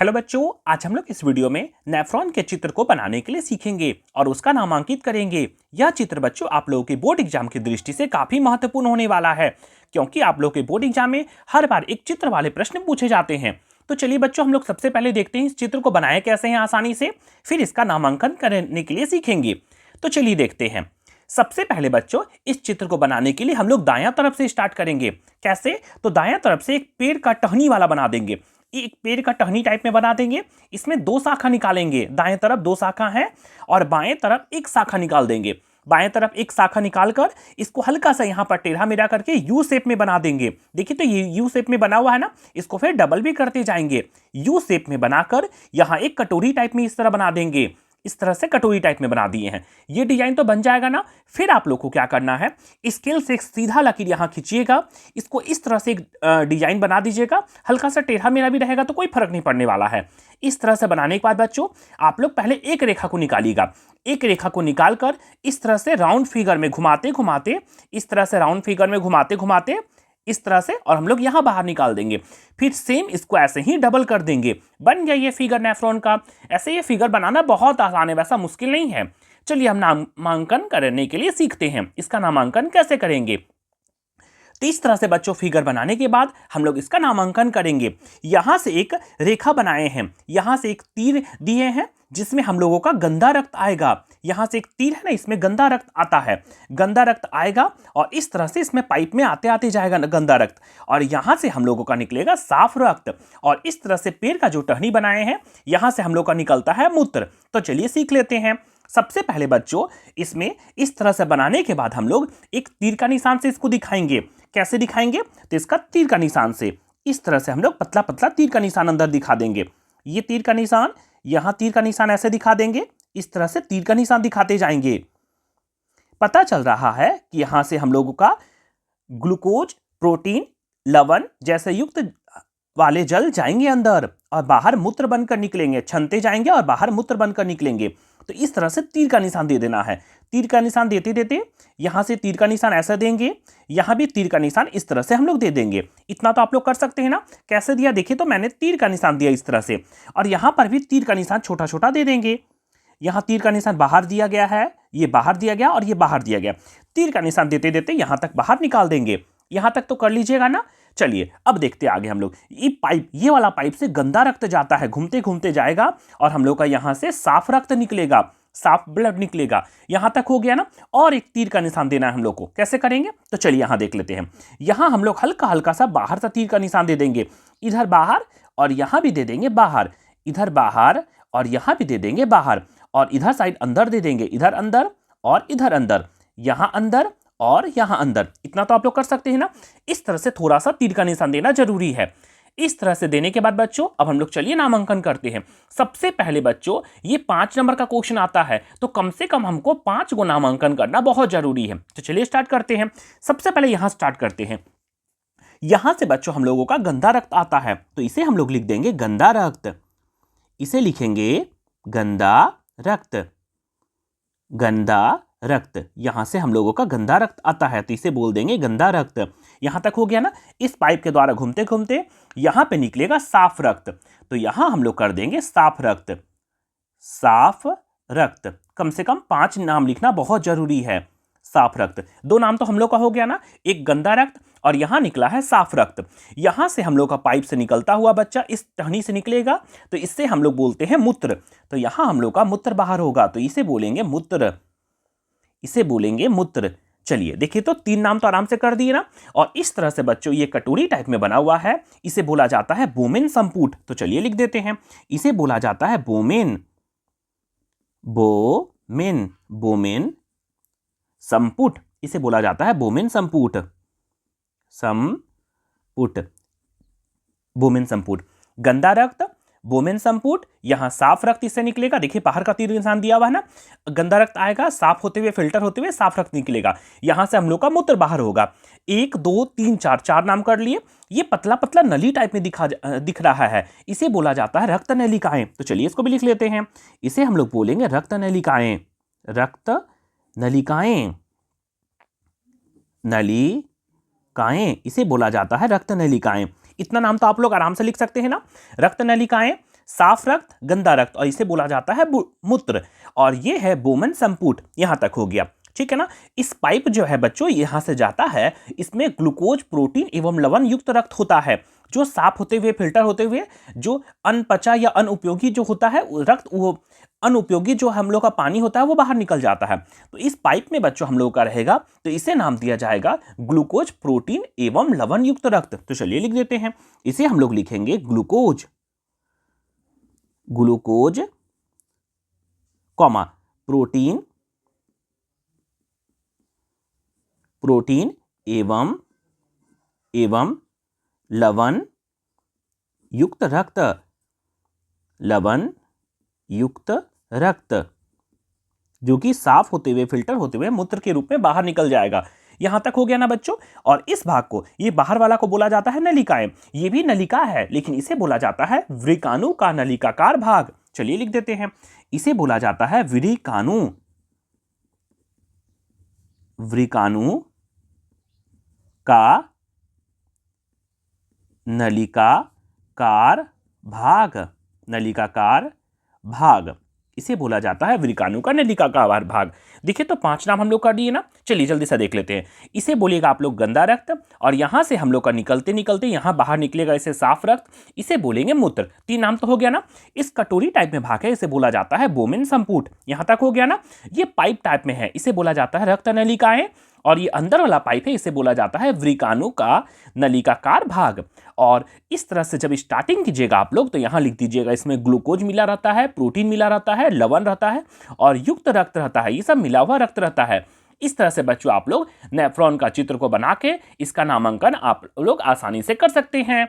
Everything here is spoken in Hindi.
हेलो बच्चों, आज हम लोग इस वीडियो में नेफ्रॉन के चित्र को बनाने के लिए सीखेंगे और उसका नामांकित करेंगे। यह चित्र बच्चों आप लोगों के बोर्ड एग्जाम की दृष्टि से काफी महत्वपूर्ण होने वाला है, क्योंकि आप लोगों के बोर्ड एग्जाम में हर बार एक चित्र वाले प्रश्न पूछे जाते हैं। तो चलिए बच्चों, हम लोग सबसे पहले देखते हैं इस चित्र को बनाया कैसे हैं आसानी से, फिर इसका नामांकन करने के लिए सीखेंगे। तो चलिए देखते हैं। सबसे पहले बच्चों, इस चित्र को बनाने के लिए हम लोग दायां तरफ से स्टार्ट करेंगे। कैसे? तो दायां तरफ से एक पेड़ का टहनी वाला बना देंगे। एक पेड़ का टहनी टाइप में बना देंगे। इसमें दो शाखा निकालेंगे। दाएं तरफ दो शाखा है और बाएं तरफ एक शाखा निकाल देंगे। बाएं तरफ एक शाखा निकालकर इसको हल्का सा यहां पर टेढ़ा मेढ़ा करके यू शेप में बना देंगे। देखिए तो ये यू शेप में बना हुआ है ना, इसको फिर डबल भी करते जाएंगे। यू शेप में बनाकर यहां एक कटोरी टाइप में इस तरह बना देंगे। इस तरह से कटोरी टाइप में बना दिए हैं। ये डिजाइन तो बन जाएगा ना। फिर आप लोग को क्या करना है, स्केल से एक सीधा लकीर यहां खींचिएगा। इसको इस तरह से एक डिजाइन बना दीजिएगा। हल्का सा टेढ़ा मेढ़ा भी रहेगा तो कोई फर्क नहीं पड़ने वाला है। इस तरह से बनाने के बाद बच्चों, आप लोग पहले एक रेखा को निकालिएगा। एक रेखा को निकालकर इस तरह से राउंड फिगर में घुमाते घुमाते, इस तरह से राउंड फिगर में घुमाते घुमाते इस तरह से, और हम लोग यहां बाहर निकाल देंगे। फिर सेम इसको ऐसे ही डबल कर देंगे। बन गया ये फिगर नेफ्रॉन का। ऐसे ये फिगर बनाना बहुत आसान है, वैसा मुश्किल नहीं है। चलिए हम नामांकन करने के लिए सीखते हैं। इसका नामांकन कैसे करेंगे? तो इस तरह से बच्चों फिगर बनाने के बाद हम लोग इसका नामांकन करेंगे। यहां से एक रेखा बनाए हैं, यहां से एक तीर दिए हैं जिसमें हम लोगों का गंदा रक्त आएगा। यहां से एक तीर है ना, इसमें गंदा रक्त आता है। गंदा रक्त आएगा और इस तरह से इसमें पाइप में आते आते जाएगा गंदा रक्त, और यहां से हम लोगों का निकलेगा साफ रक्त। और इस तरह से पेड़ का जो टहनी बनाए हैं, यहां से हम लोग का निकलता है मूत्र। तो चलिए सीख लेते हैं। सबसे पहले बच्चों, इसमें इस तरह से बनाने के बाद हम लोग एक तीर का निशान से इसको दिखाएंगे। कैसे दिखाएंगे? तो इसका तीर का निशान से इस तरह से हम लोग पतला पतला तीर का निशान अंदर दिखा देंगे। ये तीर का निशान, यहां तीर का निशान ऐसे दिखा देंगे। इस तरह से तीर का निशान दिखाते जाएंगे। पता चल रहा है कि यहां से हम लोगों का ग्लूकोज, प्रोटीन, लवण जैसे युक्त वाले जल जाएंगे अंदर और बाहर मूत्र बनकर निकलेंगे। छनते जाएंगे और बाहर मूत्र बनकर निकलेंगे। तो इस तरह से तीर का निशान दे देना है। तीर का निशान देते देते यहां से तीर का निशान ऐसा देंगे, यहां भी तीर का निशान इस तरह से हम लोग दे देंगे। इतना तो आप लोग कर सकते हैं ना। कैसे दिया देखिए, तो मैंने तीर का निशान दिया इस तरह से, और यहां पर भी तीर का निशान छोटा छोटा दे देंगे। यहां तीर का निशान बाहर दिया गया है, ये बाहर दिया गया और ये बाहर दिया गया। तीर का निशान देते देते यहां तक बाहर निकाल देंगे। यहां तक तो कर लीजिएगा ना। चलिए अब देखते हैं आगे हम लोग। ये वाला पाइप से गंदा रक्त जाता है, घूमते घूमते जाएगा और हम लोग का यहां से साफ रक्त निकलेगा, साफ ब्लड निकलेगा। यहां तक हो गया ना। और एक तीर का निशान देना है हम लोग को। कैसे करेंगे? तो चलिए यहां देख लेते हैं। यहां हम लोग हल्का हल्का सा बाहर से तीर का निशान दे देंगे। इधर बाहर और यहां भी दे देंगे बाहर, इधर बाहर और यहां भी दे देंगे बाहर, और इधर साइड अंदर दे देंगे। इधर अंदर और इधर अंदर, यहां अंदर और यहां अंदर। इतना तो आप लोग कर सकते हैं ना। इस तरह से थोड़ा सा तीर का निशान देना जरूरी है। इस तरह से देने के बाद बच्चों, अब हम लोग चलिए नामांकन करते हैं। सबसे पहले बच्चों, ये 5 नंबर का क्वेश्चन आता है, तो कम से कम हमको 5 को नामांकन करना बहुत जरूरी है। तो चलिए स्टार्ट करते हैं। सबसे पहले यहां स्टार्ट करते हैं। यहां से बच्चों हम लोगों का गंदा रक्त आता है, तो इसे हम लोग लिख देंगे गंदा रक्त। इसे लिखेंगे गंदा रक्त। गंदा रक्त, यहां से हम लोगों का गंदा रक्त आता है, तो इसे बोल देंगे गंदा रक्त। यहां तक हो गया ना। इस पाइप के द्वारा घूमते घूमते यहां पे निकलेगा साफ रक्त, तो यहां हम लोग कर देंगे साफ रक्त। साफ रक्त, कम से कम 5 नाम लिखना बहुत जरूरी है। साफ रक्त, 2 नाम तो हम लोग का हो गया ना। एक गंदा रक्त और यहां निकला है साफ रक्त। यहां से हम लोग का पाइप से निकलता हुआ बच्चा इस टहनी से निकलेगा, तो इससे हम लोग बोलते हैं मूत्र। तो यहां हम लोग का मूत्र बाहर होगा, तो इसे बोलेंगे मूत्र। इसे बोलेंगे मूत्र। चलिए देखिए, तो 3 नाम तो आराम से कर दिए ना। और इस तरह से बच्चों ये कटोरी टाइप में बना हुआ है, इसे बोला जाता है बोमेन संपुट। तो चलिए लिख देते हैं, इसे बोला जाता है बोमेन। बोमेन, बोमेन संपुट, इसे बोला जाता है बोमेन संपुट। संपुट, बोमेन संपुट। गंदा रक्त, बोमेन संपुट। यहां साफ रक्त इससे निकलेगा। देखिए बाहर का तीर निशान दिया हुआ है ना। गंदा रक्त आएगा, साफ होते हुए फिल्टर होते हुए साफ रक्त निकलेगा। यहां से हम लोग का मूत्र बाहर होगा। 1 2 3 4, 4 नाम कर लिए। ये पतला पतला नली टाइप में दिख रहा है, इसे बोला जाता है रक्त नलिकाएं। तो चलिए इसको भी लिख लेते हैं। इसे हम लोग बोलेंगे रक्त नलिकाएं। रक्त नलिकाएं, नलिकाएं, इसे बोला जाता है रक्त नलिकाएं। इतना नाम तो आप लोग आराम से लिख सकते हैं ना। रक्त नलिकाएं, साफ रक्त, गंदा रक्त, और इसे बोला जाता है मूत्र। और ये है बोमन संपुट। यहां तक हो गया, ठीक है ना। इस पाइप जो है बच्चों यहां से जाता है, इसमें ग्लूकोज, प्रोटीन एवं लवण युक्त रक्त होता है, जो साफ होते हुए, फिल्टर होते हुए, जो अनपचा या अनुपयोगी जो होता है रक्त, वो अनुपयोगी जो हम लोग का पानी होता है वो बाहर निकल जाता है। तो इस पाइप में बच्चों हम लोग का रहेगा, तो इसे नाम दिया जाएगा ग्लूकोज, प्रोटीन एवं लवण युक्त रक्त। तो चलिए लिख देते हैं, इसे हम लोग लिखेंगे glucose, glucose comma protein, protein एवं लवण युक्त रक्त, लवण युक्त रक्त, जो कि साफ होते हुए, फिल्टर होते हुए मूत्र के रूप में बाहर निकल जाएगा। यहां तक हो गया ना बच्चों। और इस भाग को, ये बाहर वाला को बोला जाता है नलिकाएं। ये भी नलिका है, लेकिन इसे बोला जाता है वृकाणु का नलिकाकार भाग। चलिए लिख देते हैं, इसे बोला जाता है वृकाणु, वृकाणु का नलिकाकार भाग, नलिकाकार भाग, इसे बोला जाता है वृकाणु का नलिकाकार भाग। देखिए तो 5 नाम हम लोग कर दिए ना। चलिए जल्दी से देख लेते हैं। इसे बोलिएगा आप लोग गंदा रक्त, और यहां से हम लोग का निकलते निकलते यहां बाहर निकलेगा इसे साफ रक्त, इसे बोलेंगे मूत्र। 3 नाम तो हो गया ना। इस कटोरी टाइप में भाग है, इसे बोला जाता है बोमेन संपुट। यहां तक हो गया ना। ये पाइप टाइप में है, इसे बोला जाता है रक्त नलिकाएं। और ये अंदर वाला पाइप है, इसे बोला जाता है वृकाणु का नलिकाकार भाग। और इस तरह से जब स्टार्टिंग कीजिएगा आप लोग, तो यहां लिख दीजिएगा इसमें ग्लूकोज मिला रहता है, प्रोटीन मिला रहता है, लवण रहता है और युक्त रक्त रहता है, ये सब मिला हुआ रक्त रहता है। इस तरह से बच्चों आप लोग नेफ्रॉन का चित्र को बना के इसका नामांकन आप लोग आसानी से कर सकते हैं।